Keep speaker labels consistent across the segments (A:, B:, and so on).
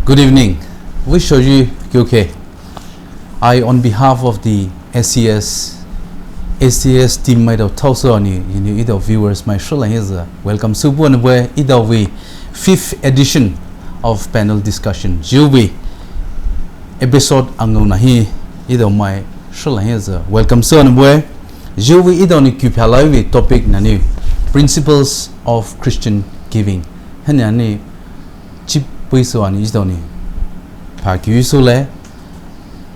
A: Good evening. We show you UK. I, on behalf of the ACS team, my Tausoni, either viewers, my show is welcome. Subonwe, either way, 5th edition of panel discussion. Jubi episode Angunahi, either my show is welcome. Sonwe, Jubi either ni Kupalawi topic nani principles of Christian giving. Henani chip Puisoni is doni. Paku Sule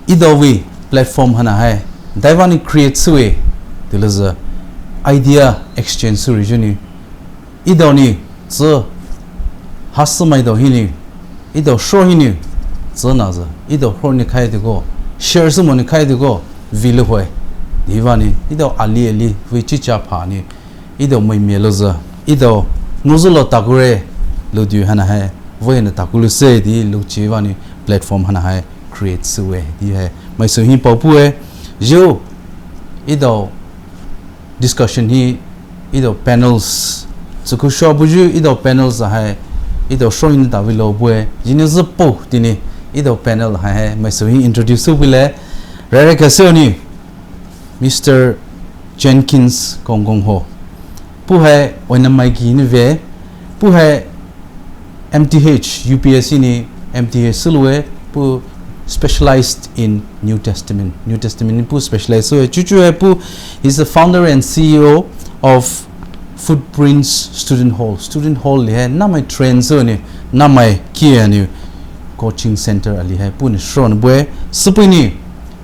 A: either way platform hana hai Daivani creates way there is a idea exchange region either ni so hasumai do hini either show hini zonaza either horni kai to go share someone kai to go vilhoy divani either ali vichicha pani either my meloza either nuzulo tagure lodu hana hai when takulu say di luchivani platform hana hai creates way di hai mai so hi popue jo ido discussion hi ido panels so ku show buju ido panels hai ido showing da vilo bue jini zpo dini ido panel hai mai so hi introduce bile rare ka so ni Mr. Jenkins Kongong ho pu hai ona mai gi ni ve pu hai MTH UPSC ni MTH sulwe pu specialized in New Testament pu specialized so chuchu hai pu is the founder and CEO of Footprints Student Hall le hai na mai train so ni na mai kia ni coaching center ali hai pu ni shron bwe supini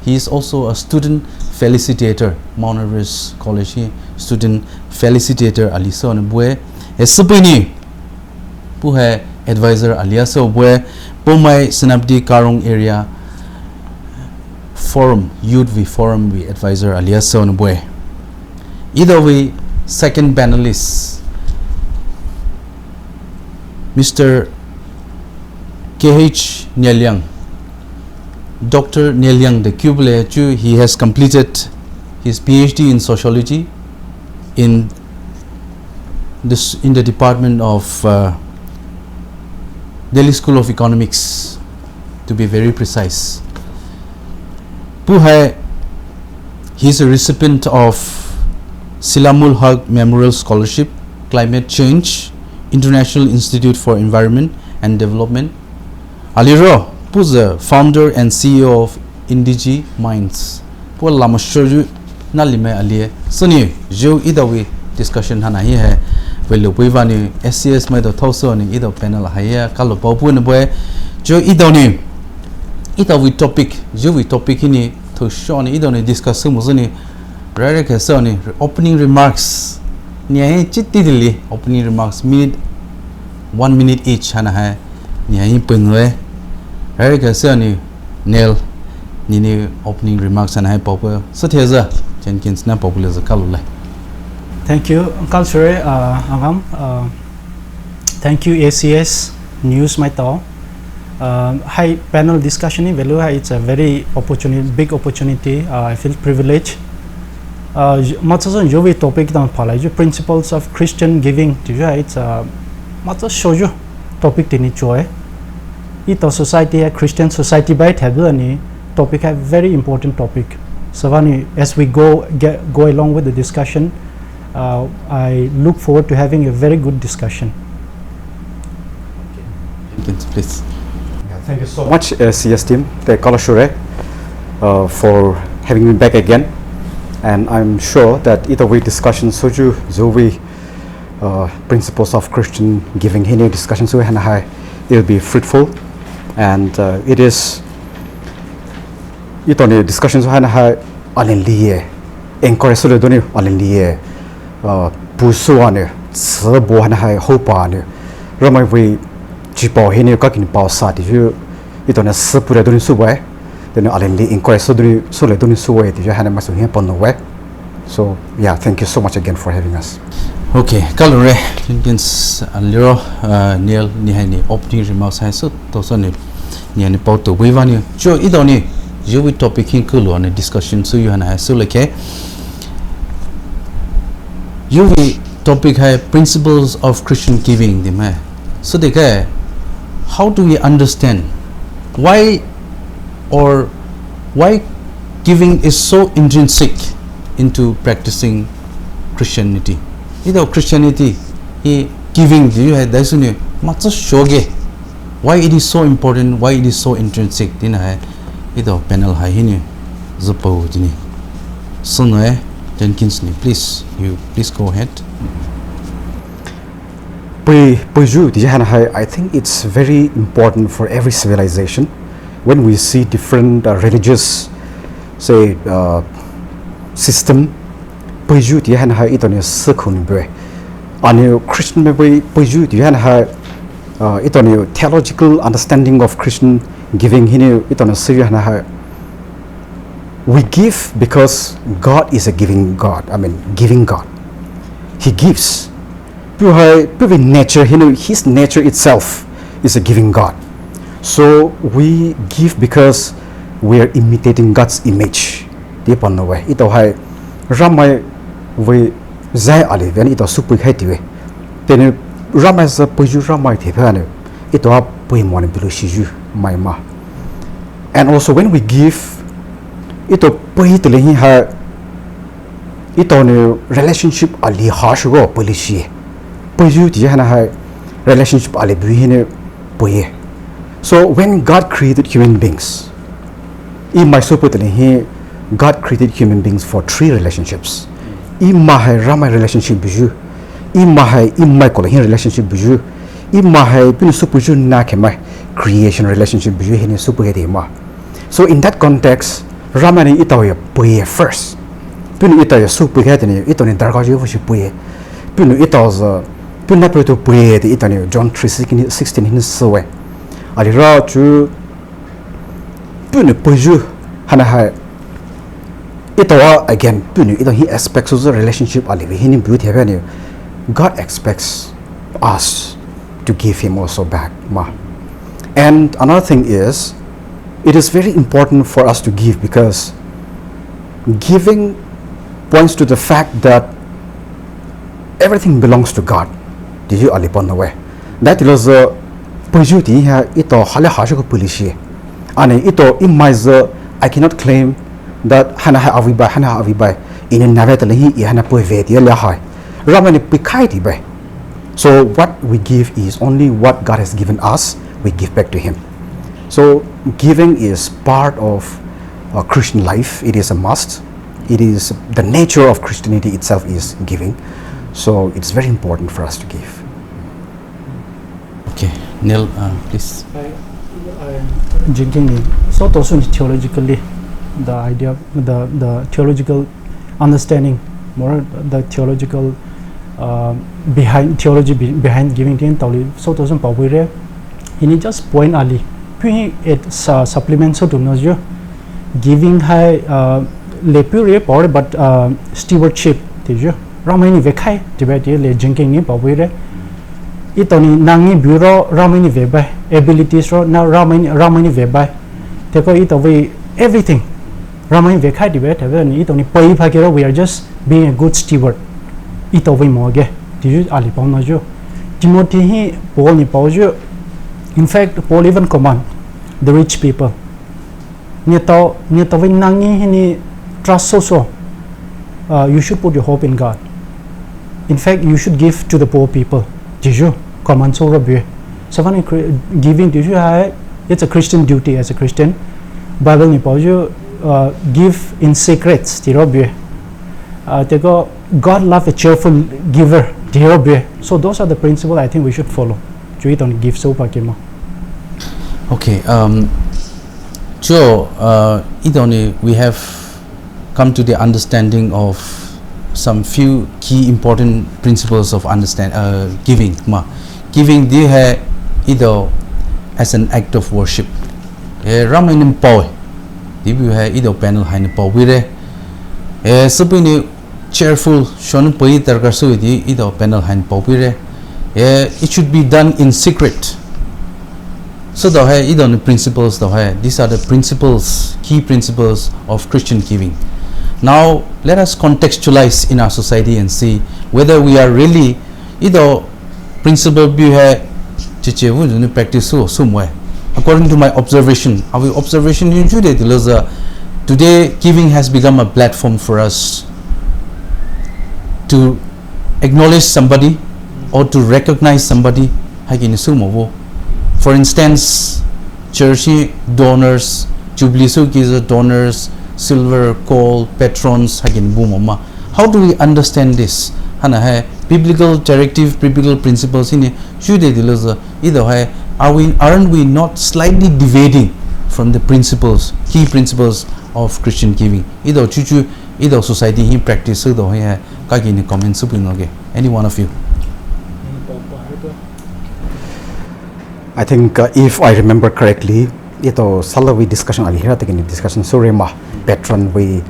A: he is also a student felicitator Mount Everest College student felicitator ali so ni bwe supini pu hai advisor alias where Pomai Sinabdi Karong area forum youth forum we advisor alias son boy either way second panelist Mr. KH Nyelyang Dr. Nyelyang the Kubule he has completed his PhD in sociology in the department of Delhi School of Economics, to be very precise. Puhai, he is a recipient of Silamul Haq Memorial Scholarship, Climate Change, International Institute for Environment and Development. Aliro, who is the founder and CEO of Indigi Minds. Pu lama shoju na lime alie. Suni jo either way discussion hana hi hai. Well, we want to SCS my daughter ni either panel haya kalau popu ni boy jo idoni ita we topic ini to show ni idoni discuss musuni rare ke so ni opening remarks ni ai chitti dili opening remarks 1 minute each hana hai ni ai pengwe rare ke so ni nail ni opening remarks hana hai popu so theza Jenkins na popular za kalula.
B: Thank you, Uncle Sure, Agam. Thank you, acs news my talk. High panel discussion in value. It's a very big opportunity. I feel privileged. Much as a topic down pala, principles of Christian giving. It's much as show you topic in joy. It a society, a Christian society by any topic, a very important topic. So as we go along with the discussion. I look forward to having a very good discussion.
A: Please.
C: Yeah, thank you so much, CS team, the Kalashure, for having me back again. And I'm sure that either way discussion soju zowi principles of Christian giving hini discussion so it will be fruitful, and it is itoni discussion so alinliye encourage so doni alinliye pusuane sabo hana hai hopane ramai we jipo hini ka kin pa sa ti ju itona sapura doni subai then alenli encourage so le doni suwai ti hana masu hi pon we. So yeah, thank you so much again for having us.
A: Okay, kalore Jenkins aliro Neil ni hani opening remarks hai so to so ni ni pau to we vani jo idoni jo we topic hin kulo on discussion so you hana so like UV topic hai principles of Christian giving the mai so how do we understand why giving is so intrinsic into practicing Christianity. Christianity giving why it is so important, why it is so intrinsic. Panel Jenkins, please go ahead.
C: I think it's very important for every civilization when we see different religious system. Christian theological understanding of Christian giving. We give because God is a giving God. Giving God. He gives. Nature, His nature itself is a giving God. So we give because we are imitating God's image. Ramai we zai ali when ito super haitiwe. Then Ramai is a poju Ramai tipane. Ito up poimon bilushiju maima. And also when we give, ito poitelehi ha ito ne relationship ali hashugo polishi. Poju tihana ha relationship ali buhine poye. So when God created human beings, in my supotelehi God created human beings for 3 relationships. Imahai Ramai relationship biju, Imahai Imaikolahin relationship biju, Imahai Pinu Supuju Nakemai creation relationship biju hini Supugedima. So in that context, Ramani Itaoya Puye first. Pinu Itaya Supugedini, Itoni Dargaji Puye. Pinu Itos Punaputo Puye, the Itani, John 3:16 in his soe. Alira to Punu Puju Hanahai. Again, he expects the relationship. God expects us to give him also back. And another thing is, it is very important for us to give because giving points to the fact that everything belongs to God. Did you alipon the way? That is a pojuti here. Ito hale hashuko polishi. Ane ito imaiza. I cannot claim that hana avibai in a navetalahi hana poeveti lahai. Ramani pikaiti bay. So what we give is only what God has given us, we give back to him. So giving is part of Christian life. It is a must. It is the nature of Christianity itself is giving. So it's very important for us to give.
A: Okay, Neil, please.
B: So also theologically, the idea, the theological understanding, more the theological behind theology behind giving the tali. So also power. Ini just point ali. Puis it supplements to know giving high lepure power, but stewardship. Tejo. Ramani vekai debate le drinking ni power. Itoni nangi bureau Ramani vebai abilities ro now Ramani vebai. Therefore it away everything. Ramani vekai debate itoni pay pakero. We are just being a good steward. It away moge. Did you alipon najo? Timothy he Paul ni paujo. In fact, Paul even command the rich people. Nito nangi ni trust so. You should put your hope in God. In fact, you should give to the poor people. Jiju command so rabbi. So when giving to you, it's a Christian duty as a Christian. Bible ni paujo give in secrets. Tirobbe. God love a cheerful giver. Tirobbe. So those are the principles I think we should follow. Give so pakemo.
A: Okay, Joe, we have come to the understanding of some few key important principles of giving. Giving either as an act of worship. Ramain poi. Either panel hain po wire. Subini cheerful shon poi targasu either panel hain po wire. It should be done in secret. So the principles these are the principles, key principles of Christian giving. Now let us contextualize in our society and see whether we are really either principle practice somewhere according to my observation, our observation in today giving has become a platform for us to acknowledge somebody or to recognize somebody. For instance, church donors, Jubilee donors, silver, gold, patrons. How do we understand this? Biblical directive, biblical principles in aren't we not slightly deviating from the principles, key principles of Christian giving? Either society practice comments. Any one of you?
C: I think if I remember correctly, ito salawi discussion alihira takin discussion sore ma patron we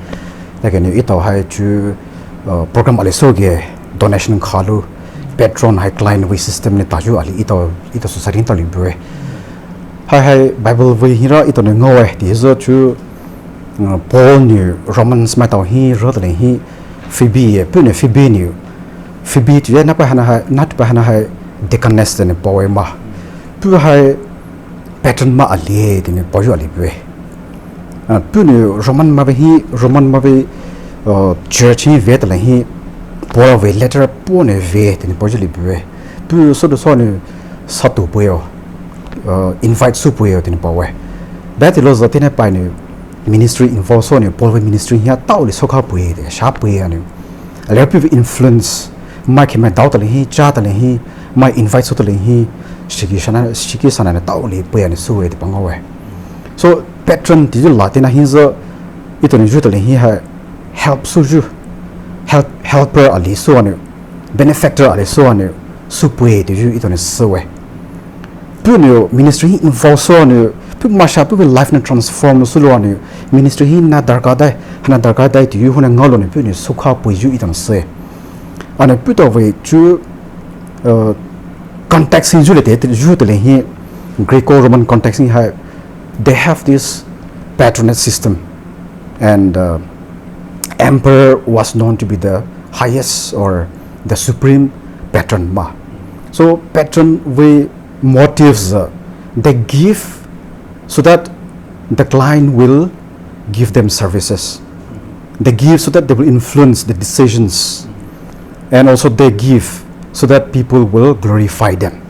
C: takin ito hai chu program ali soge donation khalu patron hai client we system ne taju ali ito society tali bre hai bible we hira ito ne ngoe ti zo chu Paul ni Romans ma taw hi rodle hi Phoebe pune Phoebe ni Phoebe tu na pa hana hai deaconess ne poema pu hai pattern ma ali tini pojo ali bre pu ni Roman ma be church hi vet la hi por ve letter pone ve tini pojo ali bre pu so do so ni satu poyo invite su poyo tini powe that is lo tini pa ni ministry involve so ni por ministry hi taw li sokha poye de sha poye ani a people influence ma ke ma daw ta hi cha ta hi ma invite so ta hi shiki sana na tauli poya ni suwe de pangawe so patron ti latina hinza ito ni jutale hi ha helper ali so anu benefactor ali so anu supwe de ju ito ni suwe puno ministry involve so anu pu masha pu life na transform so lo anu ministry hi na darka dai ti yu huna ngalo ni pu ni sukha pu ju ito ni se ana pu to we ju context in Julie Greco-Roman context in they have this patronage system and emperor was known to be the highest or the supreme patron ma so patron we motives they give so that the client will give them services, they give so that they will influence the decisions, and also they give so that people will glorify them.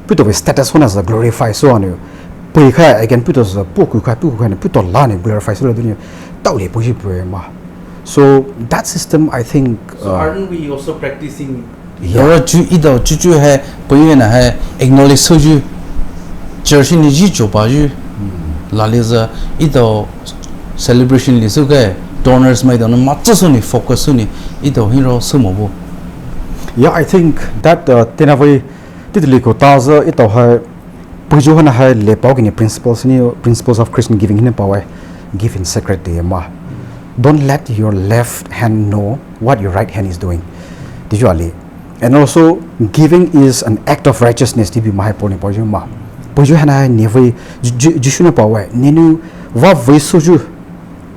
C: Put away status one as a glorify so on you. Pukha again put us a pukuka and put on land glorify so that so that system I think
A: so aren't we also practicing acknowledge so you church in the la leza ito celebration li so donors may don't much focus on ito hero sumo.
C: Yeah, I think that tenaway titliko taza ito ha pujuhana ha le pawgini principles of Christian giving in power give in secret ma. Don't let your left hand know what your right hand is doing. Usually. And also giving is an act of righteousness to be my poni pojuma. Pujuhana never jishuna power ninu wa voisuju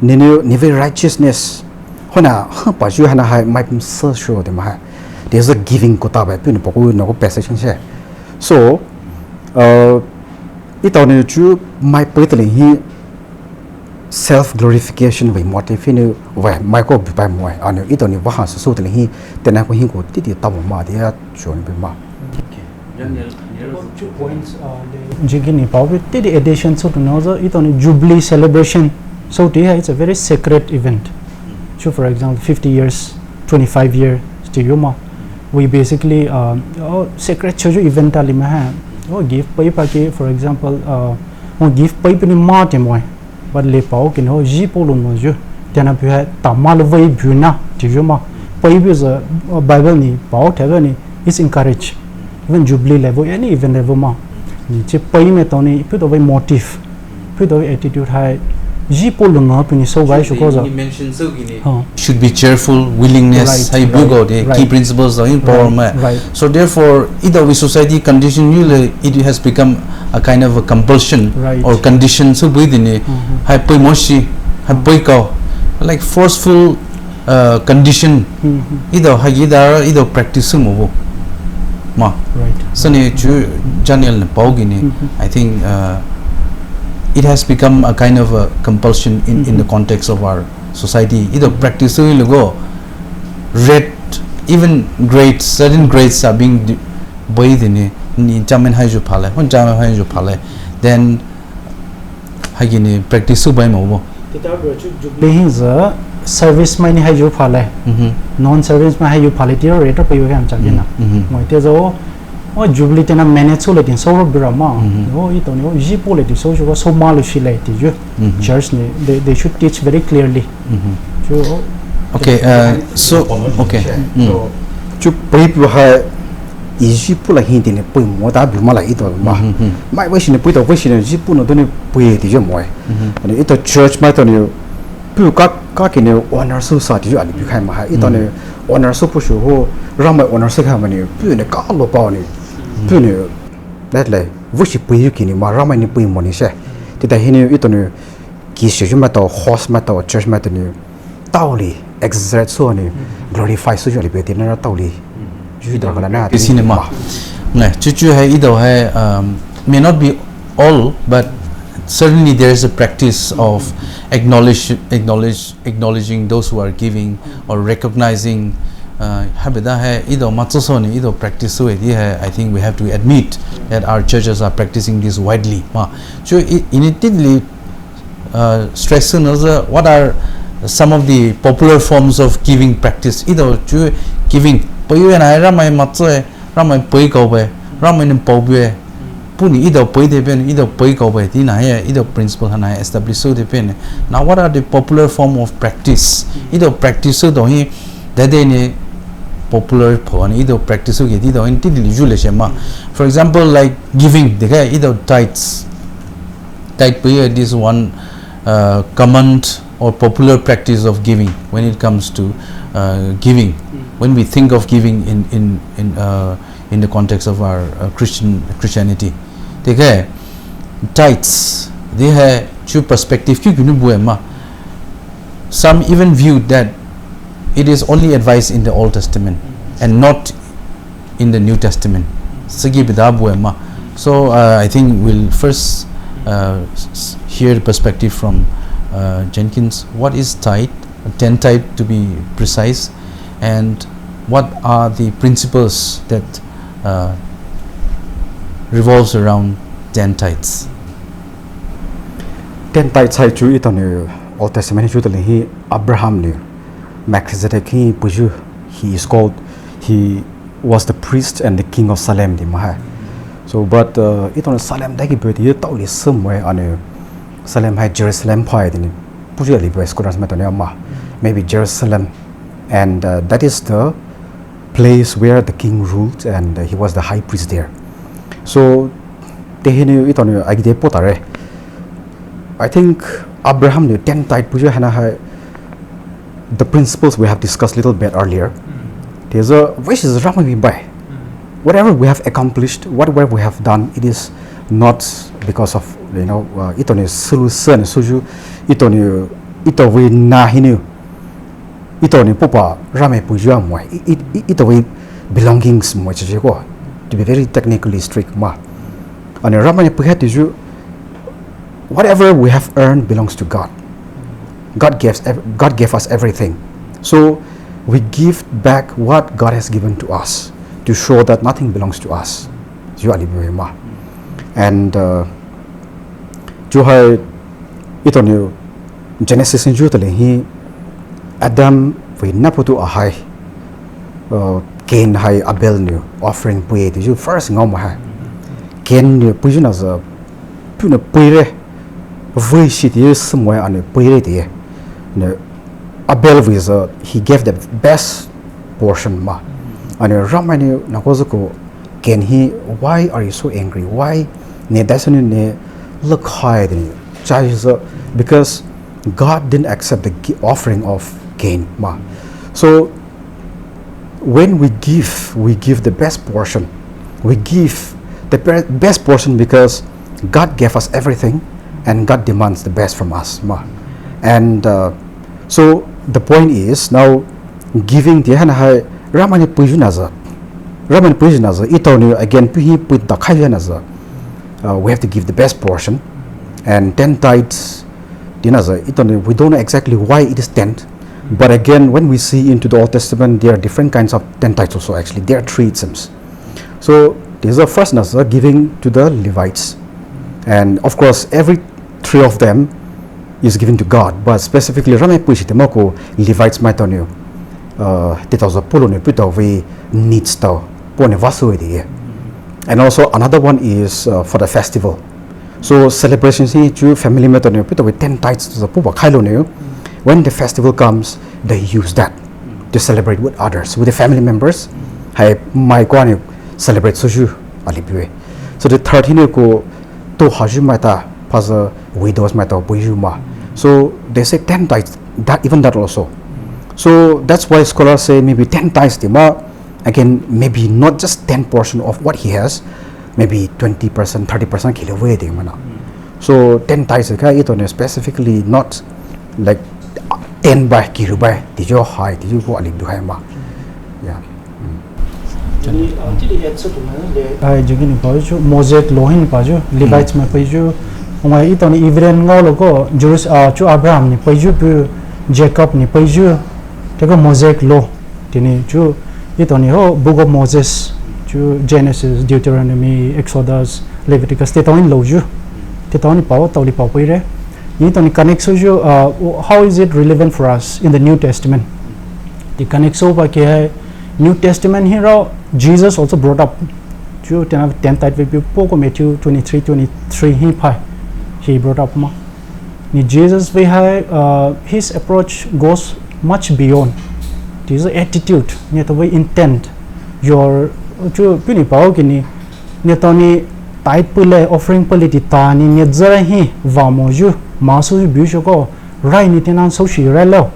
C: ninu never righteousness hona pajuhana ha my so de ma. There's a giving kota by pin poku no passage share. So it on you my personally he self glorification with motive in where Michael by more on it on the so he then I can go did it ma dia join be ma.
B: Daniel 2 points jigini power did the addition so to know it on Jubilee celebration so it's a very sacred event. So for example 50 years 25 years to we basically sacred church event alima give paper for example give paper ni ma temoy but le pau kin ho ji polon mo je tena phe tamal vai buna tijuma paper is a bible ni pau thega ni is encouraged even jubilee level any event level ma ni che pai me to ni phe to vai motive phe to attitude hai ji polon no pini so vai shuko za
A: should be cheerful willingness how you go the key principles are important so therefore either we society condition it has become a kind of a compulsion or condition so within it hai poi moshi hai poi ko like forceful condition either practice mo ma so ne chu Daniel na pau gini I think it has become a kind of a compulsion in the context of our society. Either practice go red, even grades, certain grades are being bathed in jamin haju phale, on jamin haju phale, then hagini practice by mo.
B: Being service money hay you phale, non service may you phale your rate of you can chagina. Moitezo or jubilee and manage so let in so drama. No, it on your polity social so malushilate you. Church they should teach very clearly.
A: Okay, so okay.
C: Chu people have easy pull a hint in a poem, what I be mala ito. My wish in a put a wish in a zipu no don't pay the jam way. And it a church might on you. Pu kak in a honor society you became my it on a honor so push who ram my honor secamani, pu in a call upon it. Pu that lay, wish you put you in my ram and put money share. Did I hear it on you? Kiss you matter, horse matter, church matter new. Tauli, exert so on you, glorify socially better than a tauli.
A: Cinema. No, chuchu hai ido hai may not be all, but certainly there is a practice of acknowledging those who are giving or recognizing. Habida hai ido matsosoni ido practice so I think we have to admit that our churches are practicing this widely. So immediately stress what are some of the popular forms of giving practice? Ido giving. Payu and I ram my matze, ram my poi go away, ram in pobe, puni either poi de pen, either poi go away, either principle and I establish so the pen. Now, what are the popular form of practice? Either practice so don't he that they popular porn, either practice so get either in. For example, like giving the guy either tithes. Tithe this one common or popular practice of giving when it comes to giving. When we think of giving in the context of our Christianity, they tithes. They have two perspective. Some even view that it is only advised in the Old Testament and not in the New Testament. So I think we'll first hear the perspective from Jenkins. What is tithe? 10 tithe to be precise. And what are the principles that revolves around 10 tithes?
C: 10 tithes hai chu it on you Old Testament chu he Abraham ni Melchizedek he is called, he was the priest and the king of Salem di maha. So but it on Salem dagi be ye tawli somewhere on Salem hai Jerusalem phai ni puju li be skoras metone ma maybe Jerusalem. And that is the place where the king ruled, and he was the high priest there. So, I think Abraham knew 10 tithe the principles we have discussed a little bit earlier. There's a which is by whatever we have accomplished, whatever we have done, it is not because of it on solution suju it on it we na hinu. Ito ni pupa rame puja mo ito way belongings mo chego to be very technically strict ma and rame puha tiju whatever we have earned belongs to God. God gave us everything, so we give back what God has given to us to show that nothing belongs to us. And juhai ito ni Genesis in jutali he Adam we naputu a high Cain high Abel new offering puye you first ngom ha Cain new pujun as a puna puire vui shit is somewhere on a puire de Abel was he gave the best portion ma and ramani nakozako Cain he why are you so angry, why ne dasani ne look high because God didn't accept the offering of Cain ma. So when we give the best portion. We give the best portion because God gave us everything and God demands the best from us ma. And so the point is now giving the ramani pujunaza itoni again put the we have to give the best portion, and 10 tithes. We don't know exactly why it is 10. But again, when we see into the Old Testament, there are different kinds of 10 tithes also actually. There are 3 it seems. So this is the first giving to the Levites. And of course, every 3 of them is given to God. But specifically, Levites might tell you, needs to. And also another one is for the festival. So celebrations to family met with 10 tithes to the when the festival comes, they use that to celebrate with others, with the family members. My celebrate soju alibue. So the 13 ko to hajumata paza widows mata bujuma. So they say 10 tithes, that even that also. So that's why scholars say maybe 10 tithes tima. Again, maybe not just 10% of what he has, maybe 20%, 30% kilo away. So 10 tithes specifically not like 10 by kilo by did you high did you go alib duhaima. Yeah.
B: I jugin paju Mosaic lohin paju Levites ma paju ungai itoni Ivren ngolo Jurus chu Abraham ni paju pu Jacob ni paju tego Mosaic law tini chu itoni ho book of Moses chu Genesis, Deuteronomy, Exodus, Leviticus tetawin law ju tetawin paw tawli paw pire itoni connect so ju how is it relevant for us in the New Testament? The connect so pa ke hai New Testament here Jesus also brought up 10 tithe with people Matthew 23 he brought up ma ni Jesus we have his approach goes much beyond this attitude ni the way intent your chu pini pao kini ni toni tithe pule offering pule ti ta ni zara hi wa mo ju ma su ju bi ko right ni tenan so shi ra lo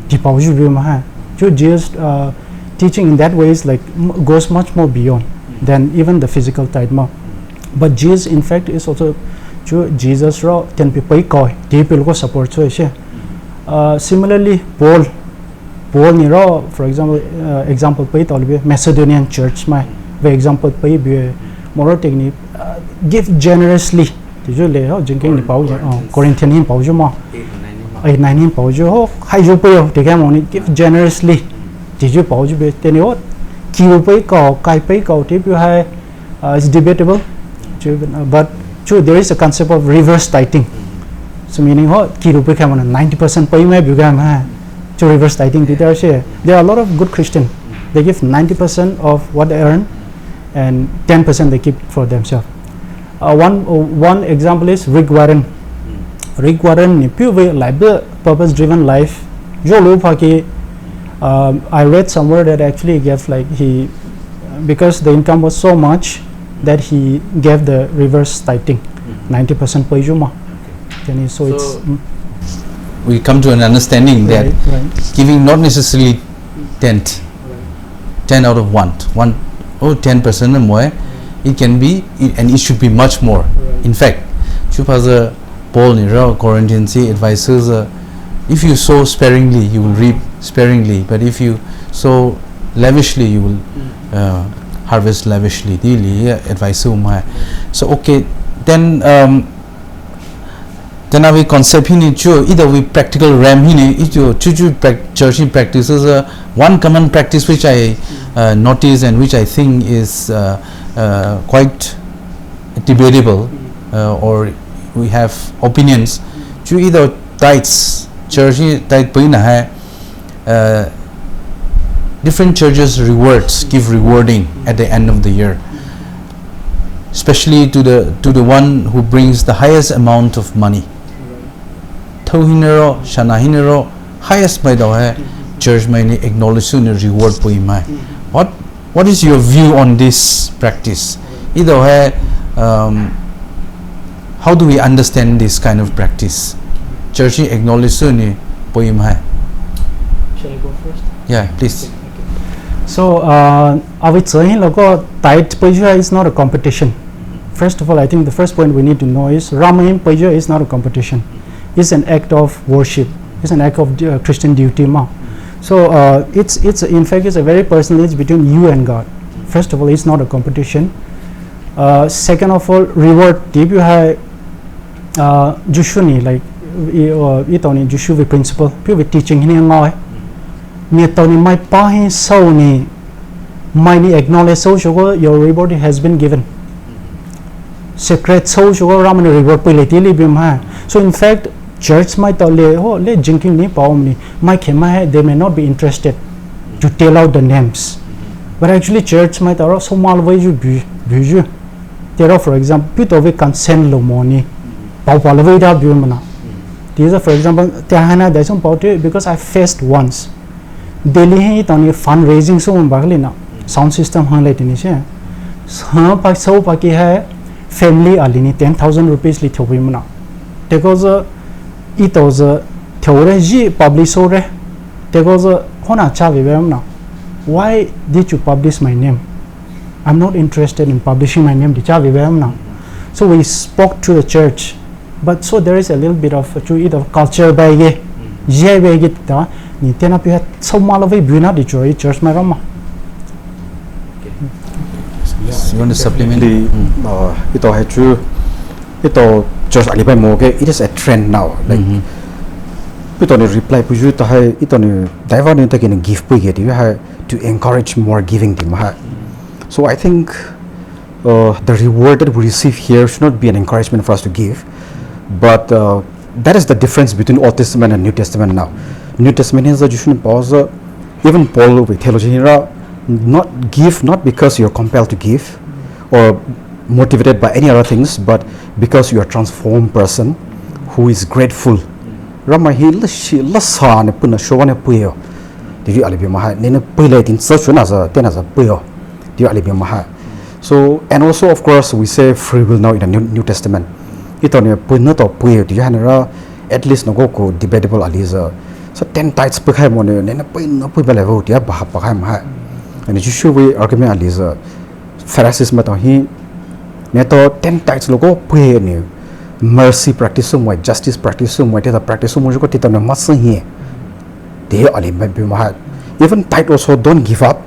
B: di pao ju bi ma ha chu Jesus teaching in that way is like goes much more beyond than even the physical tithe ma. But Jesus in fact is also Jesus raw 10 people koi people ko support so similarly Paul ni raw for example pay tolbe Macedonian church ma for example pay be more technique give generously jo le ho jinking ni pau Corinthian hin pau jo ma 8-9 hin pau jo ho hai jo pay te ka mo ni give generously did you pause be tenio kill pay call kai pay call tip you have is debatable but there is a concept of reverse tithing so meaning what kill pay come on 90% pay may be to reverse tithing there are a lot of good Christian they give 90% of what they earn and 10% they keep for themselves one example is Rick Warren ni pure like purpose driven life jo lo phaki I read somewhere that actually gave like he because the income was so much that he gave the reverse tithing 90% per juma. So it's
A: we come to an understanding that giving not necessarily 10 out of 1 or 10% or more, it can be and it should be much more. In fact, Chupaza Paul in Corinthians advises if you sow sparingly you will reap sparingly, but if you sow lavishly you will harvest lavishly. Advice so okay then we concept either we practical ram church practices one common practice which I notice and which I think is quite debatable or we have opinions either tithes church tithe different churches give rewarding at the end of the year, especially to the one who brings the highest amount of money. Tohinero, Shanahinero, highest by the church may acknowledge reward po imai. What is your view on this practice? Either way, how do we understand this kind of practice? Church acknowledge po imai.
B: Shall I go first?
A: Yeah, please.
B: So I would say tithe pajua is not a competition. First of all, I think the first point we need to know is Ramayim pajua is not a competition. It's an act of worship. It's an act of Christian duty. So it's in fact it's a very personal. It's between you and God. First of all, it's not a competition. Second of all, reward. If you have Jushu ni like ito ni Jushu vi principle pi vi teaching ni ngoi ni to ni mai pa hi so ni mai ni acknowledge so sugar your reward has been given secret so sugar ram ni reward pe le ti li bim ha so in fact church mai to le drinking ni paum ni mai khema they may not be interested to tell out the names but actually church mai to so mal way you bu there for example pit of a consent lo money pau pa le da bu mana these are for example tahana da some about because I faced once Delhi hi to ni fundraising so bagli na sound system hang le tini se ha pa so pa ki hai family alini 10,000 rupees li thobi mana because it was theory ji publish ore because hona cha be na why did you publish my name I'm not interested in publishing my name di cha be na so we spoke to the church but so there is a little bit of culture by ye be ge ta ni tena pi so mal of buna di church ma rama
A: You want to supplement?
C: Ito hai chu ito church alibai mo ke it is a trend now like ito ni reply pu ju ta hai ito ni daiwa ni ta kin give pu ge di ha to encourage more giving di ma so I think the reward that we receive here should not be an encouragement for us to give but that is the difference between Old Testament and New Testament now. New Testament is that you shouldn't pause even Paul with theology not give not because you're compelled to give or motivated by any other things but because you are a transformed person who is grateful rama hi la sa ne puna showa ne puyo di ali bi ma ne ne pule tin sa shuna za tena za puyo di ali bi ma so and also of course we say free will now in the New Testament ito ne puna to puyo di hanara at least no go ko debatable aliza so 10 tithes pe khai mo ne ne puna pu ba level dia ba pa khai ma and you should we argument aliza Pharisees ma to hi ne to 10 tithes logo puyo ne mercy practice mo justice practice mo te practice mo ko tita na mas hi de ali ma bi ma even tithe also don't give up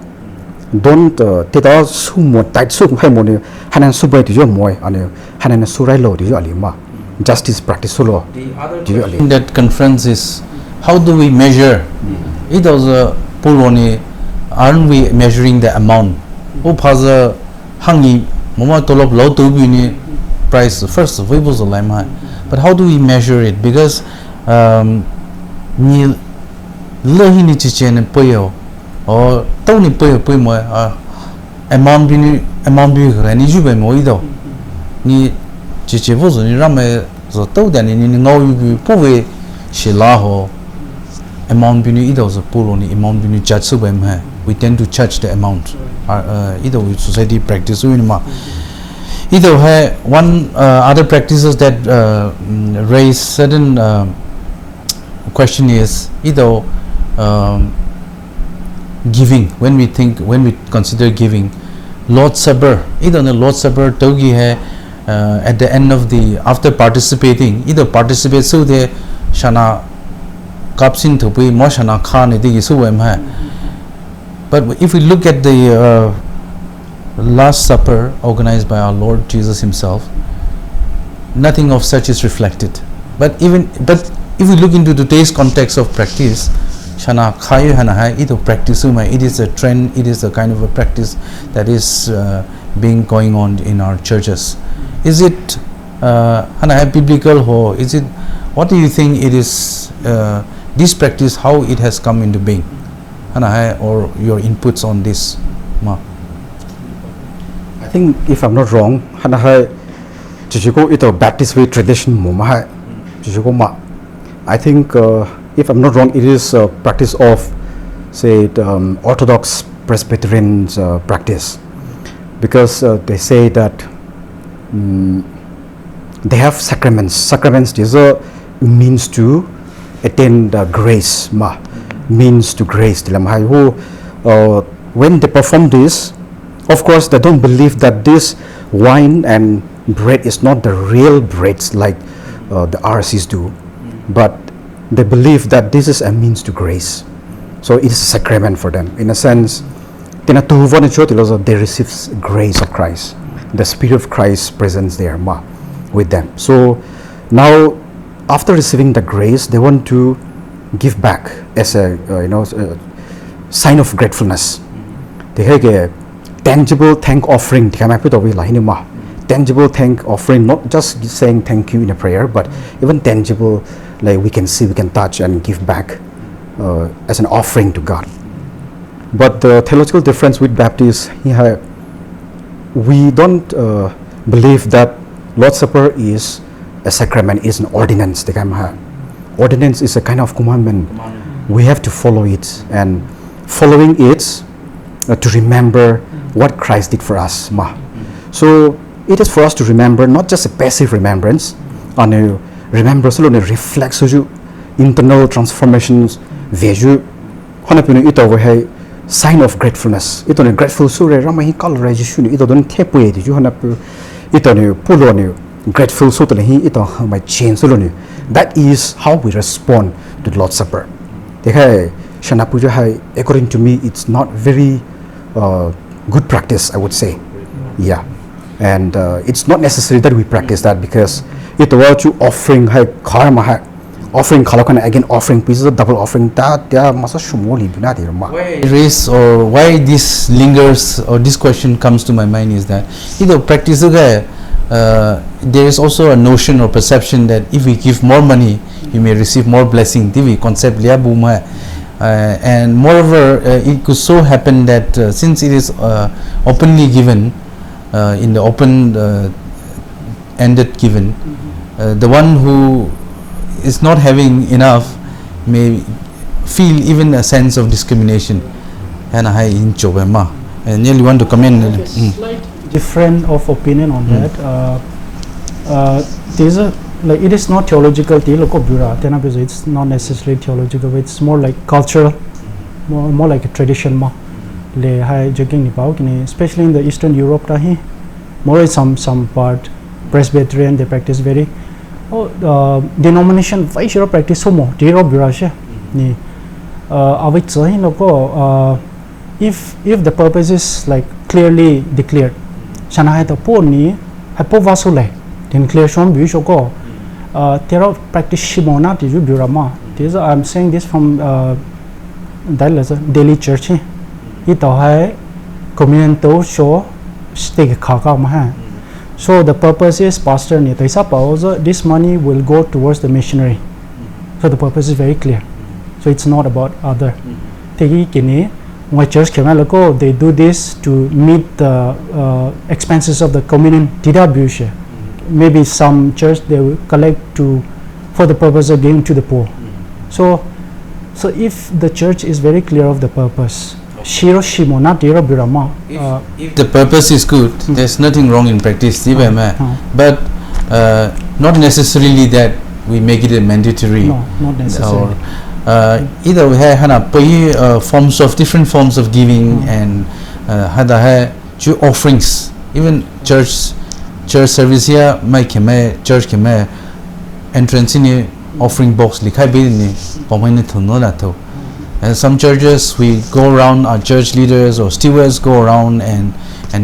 C: don't tita su mo tithe su khai mo ne hanan su bai ti jo mo ane hanan su rai lo ti jo ali ma justice practice lo
A: The other thing that confronts is how do we measure it was a puloni aren't we measuring the amount o phaza hangi mama tolop lo tu bi ni price first we was a lima but how do we measure it because ni lo hi ni chi chen poyo or to ni poyo mo amount bi ga ni ju be mo ido ni chi chi bo zo ni ram me zo to da ni ngau bi po we shi la ho amount bi ni ido zo pulo ni amount bi ni judge so be ma we tend to judge the amount either we society practice in ma either one other practices that raise certain question is either giving when we consider giving Lord's Supper either the Lord's Supper togi hai at the end of the after participating either participate so the shana kapsin to be mo shana khan idi so hai but if we look at the Last Supper organized by our Lord Jesus himself, nothing of such is reflected. But if we look into today's context of practice, shana khayu hana ito practice it is a trend, it is a kind of a practice that is being going on in our churches. Is it hana biblical or is it what do you think it is this practice how it has come into being? Hana or your inputs on this ma?
C: I think if I'm not wrong, hana hai chichiko ito Baptist way tradition mo ma chichiko ma. I think if I'm not wrong, it is a practice of say Orthodox Presbyterian practice because they say that they have sacraments. Sacraments is a means to attain the grace ma means to grace. When they perform this. Of course, they don't believe that this wine and bread is not the real breads like the RCs do, but they believe that this is a means to grace. So it is a sacrament for them. In a sense, they receive grace of Christ. The Spirit of Christ presents there with them. So, Now, after receiving the grace, they want to give back as a sign of gratefulness. They have a tangible thank offering. Tangible thank offering, not just saying thank you in a prayer, but even tangible, like we can see, we can touch and give back as an offering to God. But the theological difference with Baptists, we don't believe that Lord's Supper is a sacrament, is an ordinance. Ordinance is a kind of commandment. We have to follow it, and following it to remember what Christ did for us. So it is for us to remember, not just a passive remembrance, and remember solo reflects internal transformations. Sign of gratefulness. Ito ni grateful sure ramai kal rejisu ni ito don tepu edi ju hanapu ito ni pulo ni grateful so to hi ito my change solo ni. That is how we respond to the Lord's Supper. Dekai shanapu ju hai, according to me, it's not very good practice, I would say. Yeah, and it's not necessary that we practice that, because ito wa ju offering hai karma hai. Offering kalakan again, offering pieces of double offering that masa shumoli binati rama.
A: Why this lingers, or this question comes to my mind, is that either practice there is also a notion or perception that if we give more money, you may receive more blessing. TV concept liya buma, and moreover, it could so happen that since it is openly given in the open ended given, the one who is not having enough may feel even a sense of discrimination. And I and nearly want to comment.
B: Slight different of opinion on that. There's a like it is not theological. It's not necessarily theological. It's more like cultural, more like a tradition. Especially in the Eastern Europe, more in some part Presbyterian they practice very. Denomination wise practice so more ni if the purpose is like clearly declared shana to po ni hapo vasule then clear shom bu shoko tero practice shimona ti ju burama. I'm saying this from daily church ito hai communion to show stay khaka ma. So the purpose is pastor ni taisa pauza this money will go towards the missionary. So the purpose is very clear. So it's not about other. Tegi kini my church kemalako they do this to meet the expenses of the communion distribution. Maybe some church they will collect for the purpose of giving to the poor. So if the church is very clear of the purpose, if
A: the purpose is good, there's nothing wrong in practice, but not necessarily that we make it a mandatory.
B: No, not necessarily.
A: Either we have different forms of giving, and offerings. Even church service here, my church entrance in offering box some churches we go around, our church leaders or stewards go around and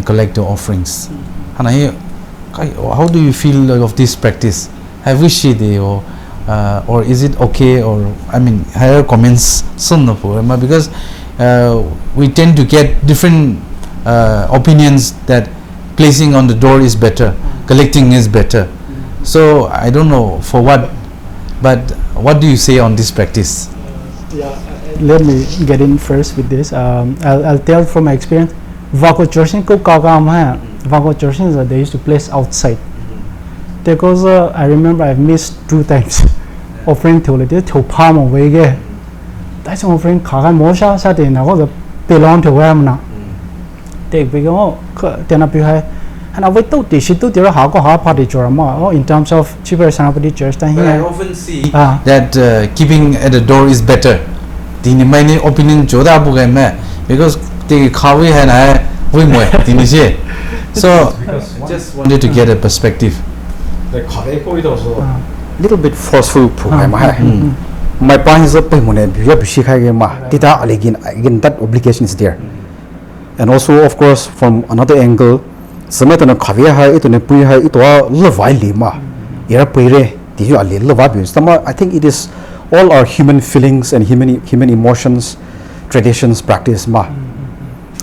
A: collect the offerings. How do you feel of this practice? Have we seen it, or is it okay, or I mean higher comments because we tend to get different opinions that placing on the door is better, collecting is better. So I don't know for what, but what do you say on this practice?
B: Let me get in first with this. I'll tell from my experience. Vako churching ko Vako churching they used to place outside. Because I remember I've missed 2 times offering theology to palm away. That's offering kaga mosha sa de na ko belong to where na. Take big tena pi hai. And I wait to teach it to the party in terms of cheaper sanapati church.
A: But I often see that keeping at the door is better. My opinion because the kawi and so just wanted to get a perspective.
C: Little bit forceful my point is again that obligation is there. And also of course from another angle the a little values I think it is all our human feelings and human emotions, traditions, practice ma,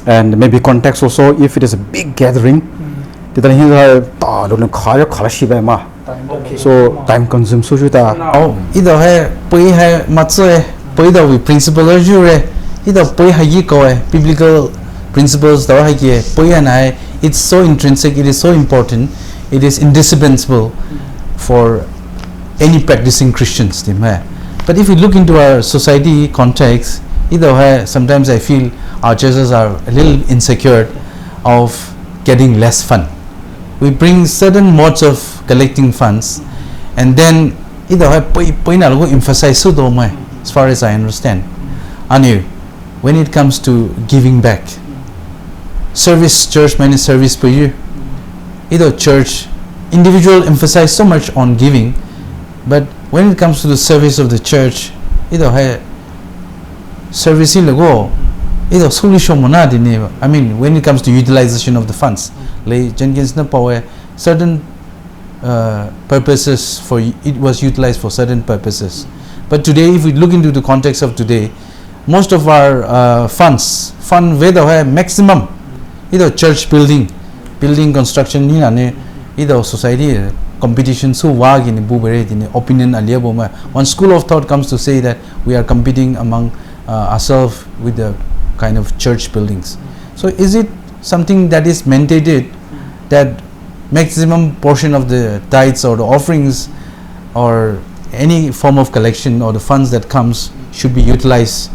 C: and maybe context also. If it is a big gathering, so time consumes so
A: either hai pui hai matse pui da we principle jure either pui hai ko biblical principles da hai ki pui hai. It's so intrinsic, it is so important, it is indispensable for any practicing Christians. But if we look into our society context, sometimes I feel our churches are a little insecure of getting less fund. We bring certain modes of collecting funds, and then emphasize as far as I understand. Anu, when it comes to giving back, service church minus service per year, church individual emphasize so much on giving, but when it comes to the service of the church, service solution I mean, when it comes to utilization of the funds, Jenkins certain purposes for it was utilized for certain purposes. But today, if we look into the context of today, most of our fund where maximum church building construction society competition so wag in opinion one school of thought comes to say that we are competing among ourselves with the kind of church buildings. So is it something that is mandated that maximum portion of the tithes or the offerings or any form of collection or the funds that comes should be utilized?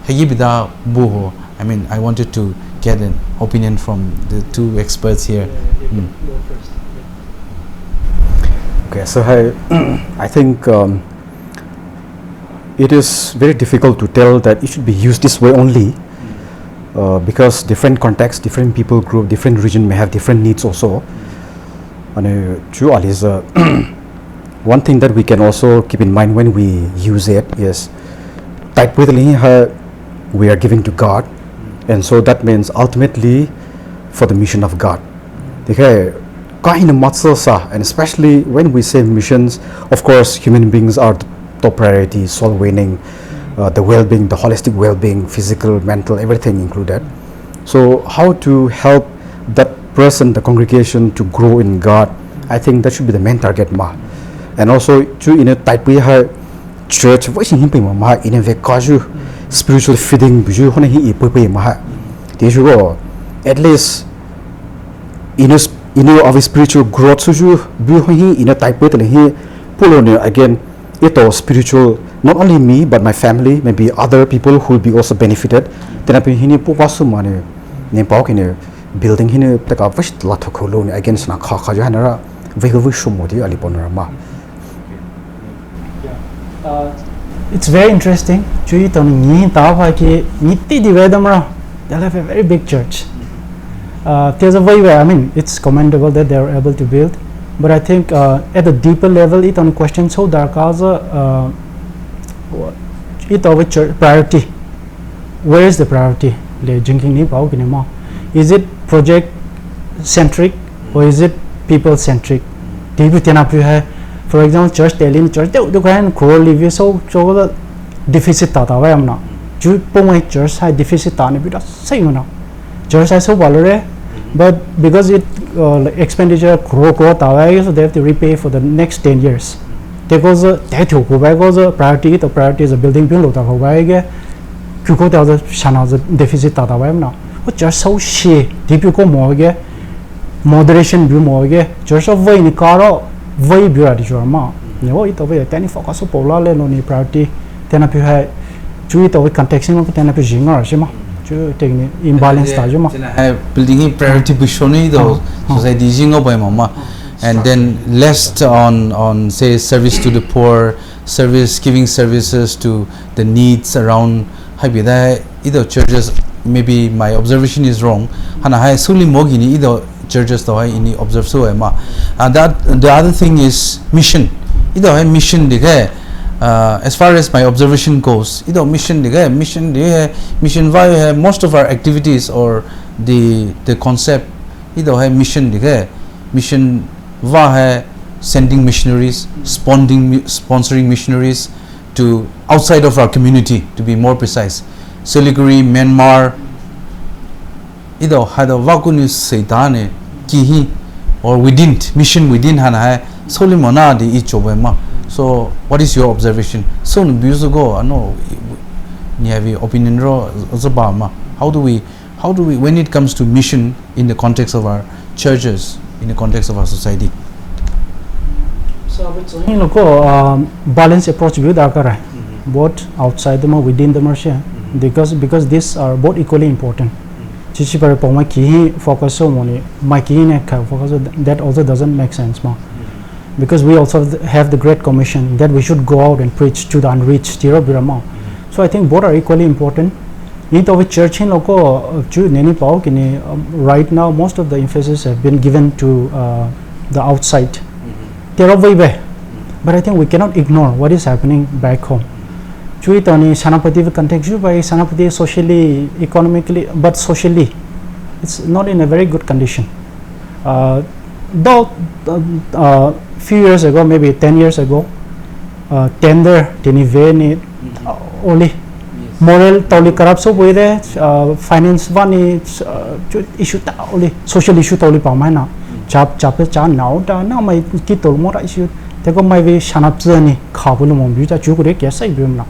A: I mean, I wanted to get an opinion from the two experts here.
C: Okay, so I think it is very difficult to tell that it should be used this way only, because different contexts, different people group, different region may have different needs also. And one thing that we can also keep in mind when we use it is we are giving to God, and so that means ultimately for the mission of God. Okay, and especially when we say missions, of course human beings are the top priority, soul winning, the well-being, the holistic well-being, physical, mental, everything included. So how to help that person, the congregation, to grow in God, I think that should be the main target ma. And also to in a type we have church voicing him ma in a casual spiritual feeding at least of spiritual growth in a type with again it spiritual, not only me but my family, maybe other people who will be also benefited. Then I building against
B: it's very interesting. They'll have a very big church. There's a way where, I mean, it's commendable that they're able to build, but I think at the deeper level, it on question so dark as it over priority. Where is the priority? Is it project centric or is it people centric? For example, church telling church the grand core review so deficit church high deficit church has so value, but because it expenditure grow so they have to repay for the next 10 years. Because priority, the priority is a building below the deficit church so she moderation church of way in car way it over any focus of polar priority then up you had context taking imbalance
A: building priority society and then less on say service to the poor, giving services to the needs around either churches. Maybe my observation is wrong. Either churches observe so that the other thing is mission. Either mission as far as my observation goes, mission via most of our activities or the concept mission sending missionaries, sponsoring missionaries to outside of our community, to be more precise. Siliguri, Myanmar, ido hada wakuni seitane kihi or within mission within hana hai solimona di ichobema. So what is your observation? So buzugo no ni have opinion ro zobama. How do we when it comes to mission in the context of our churches, in the context of our society?
B: So in loko balance approach view darkar hai, both outside them or within the mercy, because these are both equally important. Chichi pare poma ki focus on money, my ki ne focus that also doesn't make sense ma. Because we also have the Great Commission that we should go out and preach to the unreached. So I think both are equally important. In the church in loko right now most of the emphasis have been given to the outside. But I think we cannot ignore what is happening back home. Chui tani sanapati context by sanapati socially, economically, but socially, it's not in a very good condition. Though few years ago, maybe 10 years ago, tender tini veni only moral totally corrupt so with finance money issue only social issue totally pamana chap now now my kitol more issue they go my way shanap journey kabulu mombuta chukure kesa ibumna.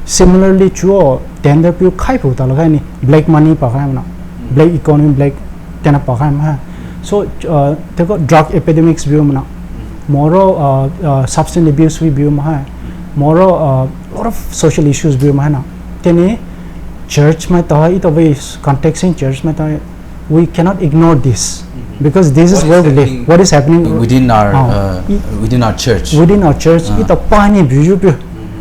B: Similarly chuo tender pu khai pu talagani black money pahamna black economy black tena paham ha. So they got drug epidemics bumna. More substance abuse we buma, more lot of social issues buma. Tene church my it always context in church my we cannot ignore this because this is where we live. What is happening
A: within our church?
B: Within our church, it a pani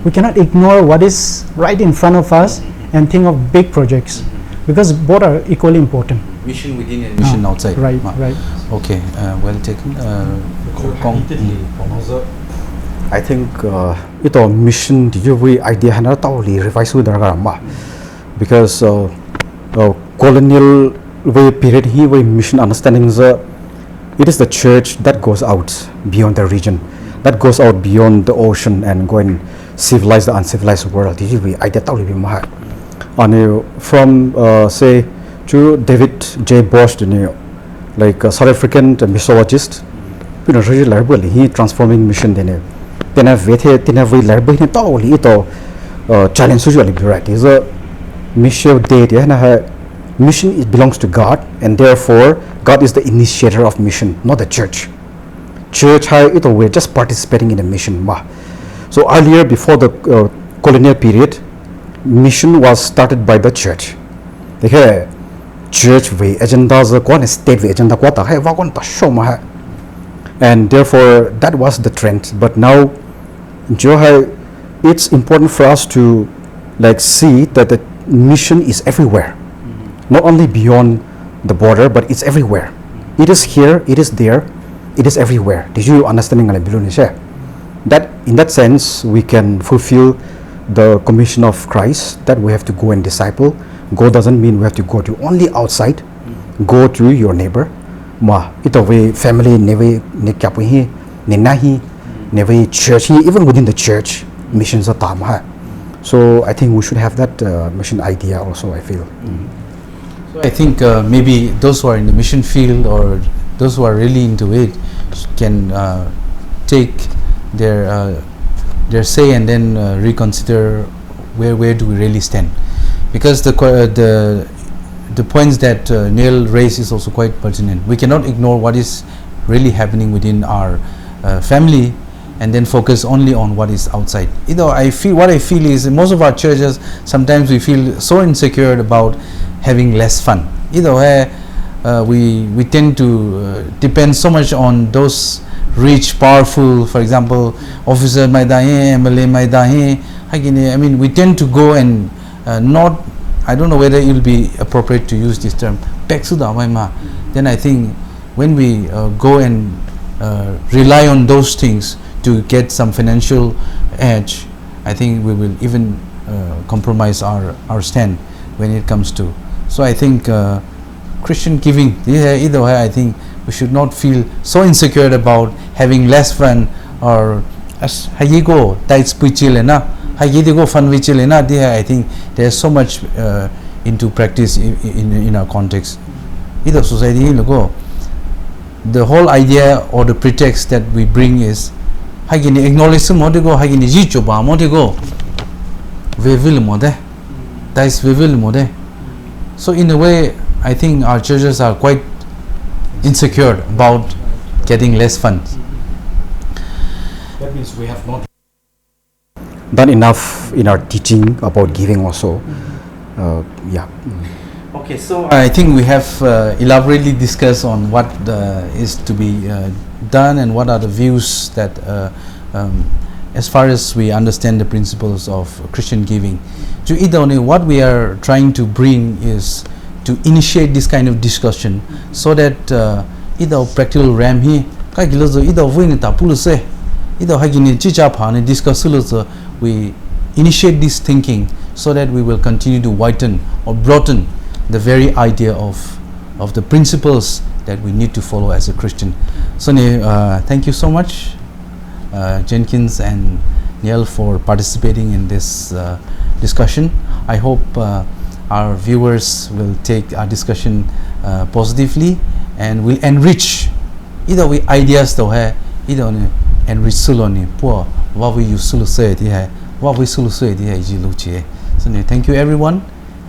B: we cannot ignore what is right in front of us and think of big projects because both are equally important.
A: Mission within and mission outside.
B: Right.
A: Okay, well taken.
C: I think ito mission di we idea hana tawli revise with darama because colonial way period he way mission understanding is it is the church that goes out beyond the region, that goes out beyond the ocean and go and civilize the uncivilized world. Di we idea tawli bi ma on from say to David J. Bosch, like a South African missologist, he transforming mission. Then I've challenge usually right. Is a mission date. Mission belongs to God, and therefore God is the initiator of mission, not the church. Church, we're just participating in the mission. So earlier, before the colonial period, mission was started by the church. Church way agendas state way agenda and therefore that was the trend. But now it's important for us to like see that the mission is everywhere, not only beyond the border, but it's everywhere. It is here, it is there, it is everywhere. Did you understanding that in that sense we can fulfill the commission of Christ that we have to go and disciple. Go doesn't mean we have to go to only outside. Go to your neighbor. Ito way family never nekapuhi, nenahi, never church. Even within the church, missions are tama. So I think we should have that mission idea also. I feel.
A: So I think maybe those who are in the mission field or those who are really into it can take their say and then reconsider where do we really stand. Because the points that Neil raised is also quite pertinent. We cannot ignore what is really happening within our family and then focus only on what is outside. What I feel is in most of our churches sometimes we feel so insecure about having less fun. We tend to depend so much on those rich, powerful, for example, officer maidahe, MLA maidahe. I mean, we tend to go and not, I don't know whether it will be appropriate to use this term, then I think when we go and rely on those things to get some financial edge, I think we will even compromise our stand when it comes to. So I think Christian giving, either way, I think we should not feel so insecure about having less fun or as hayigo Tithes pichilena hayigo fun vichilena. I think there's so much into practice in our context. Either society logo. The whole idea or the pretext that we bring is hagini acknowledge some modigo hagini jichoba modigo we will mode Tithes we will mode. So in a way, I think our churches are quite insecure about getting less funds. That means we have not
C: done enough in our teaching about giving also. Yeah.
A: Okay, so I think we have elaborately discussed on what is to be done and what are the views that as far as we understand the principles of Christian giving. What we are trying to bring is to initiate this kind of discussion so that practical ram he we initiate this thinking so that we will continue to widen or broaden the very idea of the principles that we need to follow as a Christian. So thank you so much Jenkins and Neil for participating in this discussion. I hope our viewers will take our discussion positively and will enrich ideas though enrich suloni poor what we use sulu say what we sulu say so thank you everyone,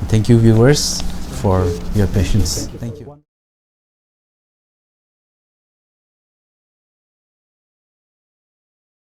A: thank you viewers for your patience. Thank you.